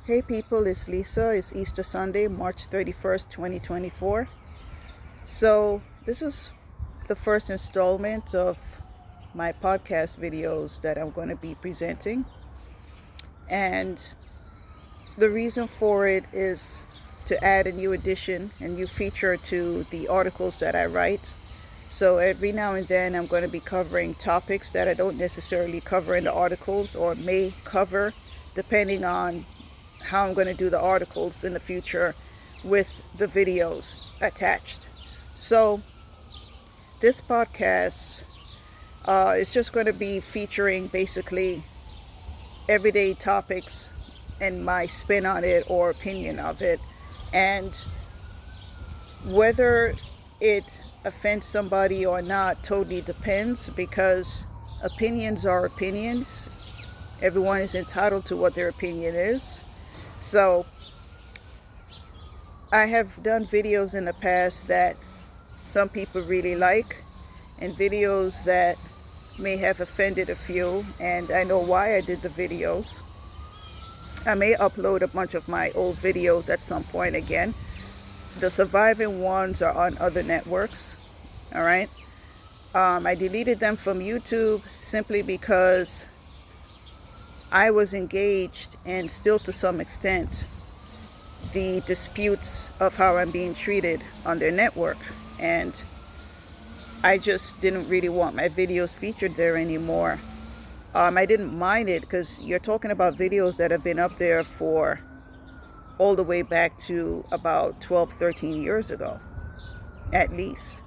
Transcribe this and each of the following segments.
Hey people, it's Lisa. It's Easter Sunday, March 31st, 2024. So, this is the first installment of my podcast videos that I'm going to be presenting. And the reason for it is to add a new edition, a new feature to the articles that I write. So, every now and then, I'm going to be covering topics that I don't necessarily cover in the articles or may cover depending on how I'm going to do the articles in the future with the videos attached. So this podcast is just going to be featuring basically everyday topics and my spin on it or opinion of it, and whether it offends somebody or not totally depends, because opinions are opinions. Everyone is entitled to what their opinion is. So I have done videos in the past that some people really like, and videos that may have offended a few, and I know why I did the videos. I may upload a bunch of my old videos at some point again. The surviving ones are on other networks. All right. I deleted them from YouTube simply because I was engaged, and still to some extent, the disputes of how I'm being treated on their network. And I just didn't really want my videos featured there anymore. I didn't mind it because you're talking about videos that have been up there for all the way back to about 12, 13 years ago, at least.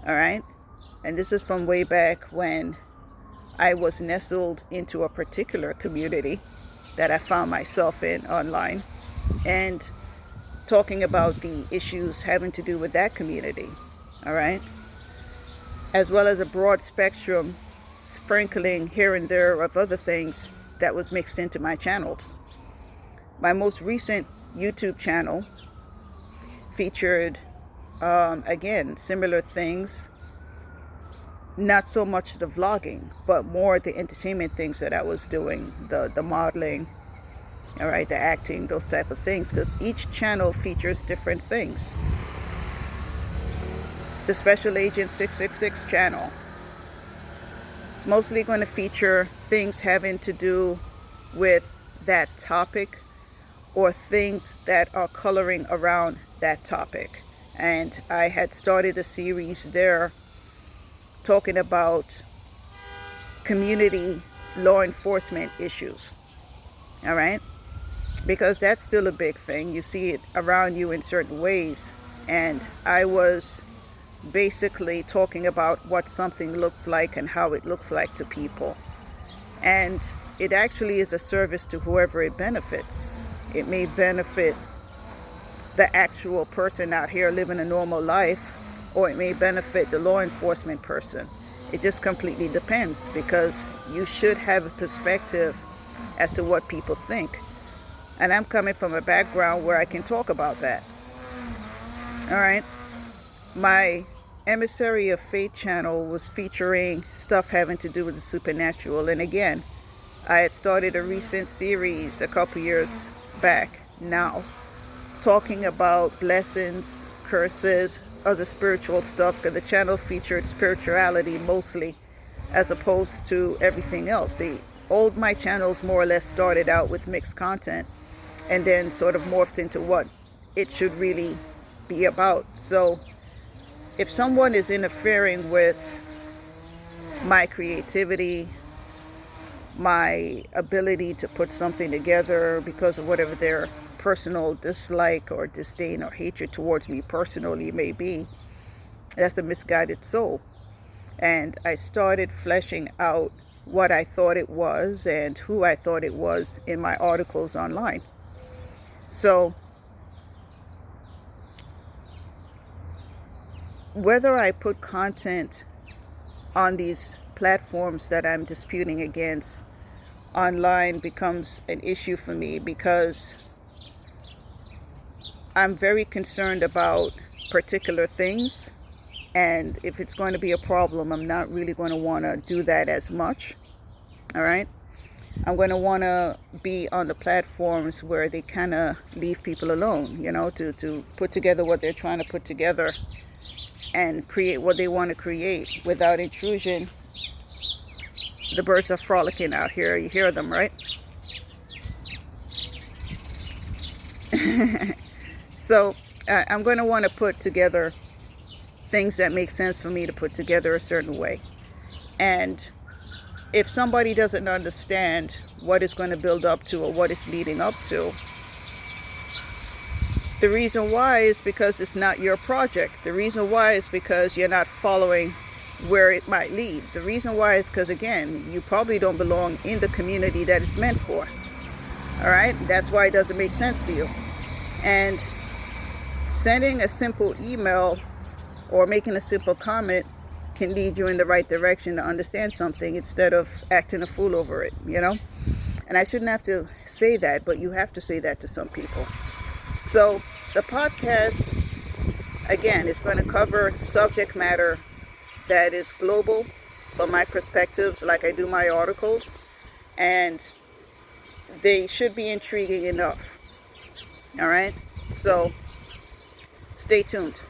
All right. And this is from way back when I was nestled into a particular community that I found myself in online, and talking about the issues having to do with that community, all right? As well as a broad spectrum sprinkling here and there of other things that was mixed into my channels. My most recent YouTube channel featured, again, similar things. Not so much the vlogging, but more the entertainment things that I was doing, the modeling, all right, the acting, those type of things, because each channel features different things. The Special Agent 666 channel, it's mostly going to feature things having to do with that topic or things that are coloring around that topic. And I had started a series there talking about community law enforcement issues, all right? Because that's still a big thing. You see it around you in certain ways. And I was basically talking about what something looks like and how it looks like to people. And it actually is a service to whoever it benefits. It may benefit the actual person out here living a normal life, or it may benefit the law enforcement person. It just completely depends, because you should have a perspective as to what people think. And I'm coming from a background where I can talk about that. All right. My Emissary of Fate channel was featuring stuff having to do with the supernatural. And again, I had started a recent series a couple years back now, talking about blessings, curses, other spiritual stuff, because the channel featured spirituality mostly, as opposed to everything else. My channels more or less started out with mixed content, and then sort of morphed into what it should really be about. So if someone is interfering with my creativity, my ability to put something together because of whatever their personal dislike or disdain or hatred towards me personally may be, that's a misguided soul. And I started fleshing out what I thought it was and who I thought it was in my articles online. So whether I put content on these platforms that I'm disputing against online becomes an issue for me, because I'm very concerned about particular things, and if it's going to be a problem, I'm not really going to want to do that as much. All right. I'm going to want to be on the platforms where they kind of leave people alone, to put together what they're trying to put together and create what they want to create without intrusion. The birds are frolicking out here. You hear them, right? So I'm going to want to put together things that make sense for me to put together a certain way. And if somebody doesn't understand what it's going to build up to or what it's leading up to, the reason why is because it's not your project. The reason why is because you're not following where it might lead. The reason why is because, again, you probably don't belong in the community that it's meant for. All right? That's why it doesn't make sense to you. And sending a simple email or making a simple comment can lead you in the right direction to understand something instead of acting a fool over it, And I shouldn't have to say that, but you have to say that to some people. So the podcast, again, is going to cover subject matter that is global from my perspectives, like I do my articles, and they should be intriguing enough. All right? So stay tuned.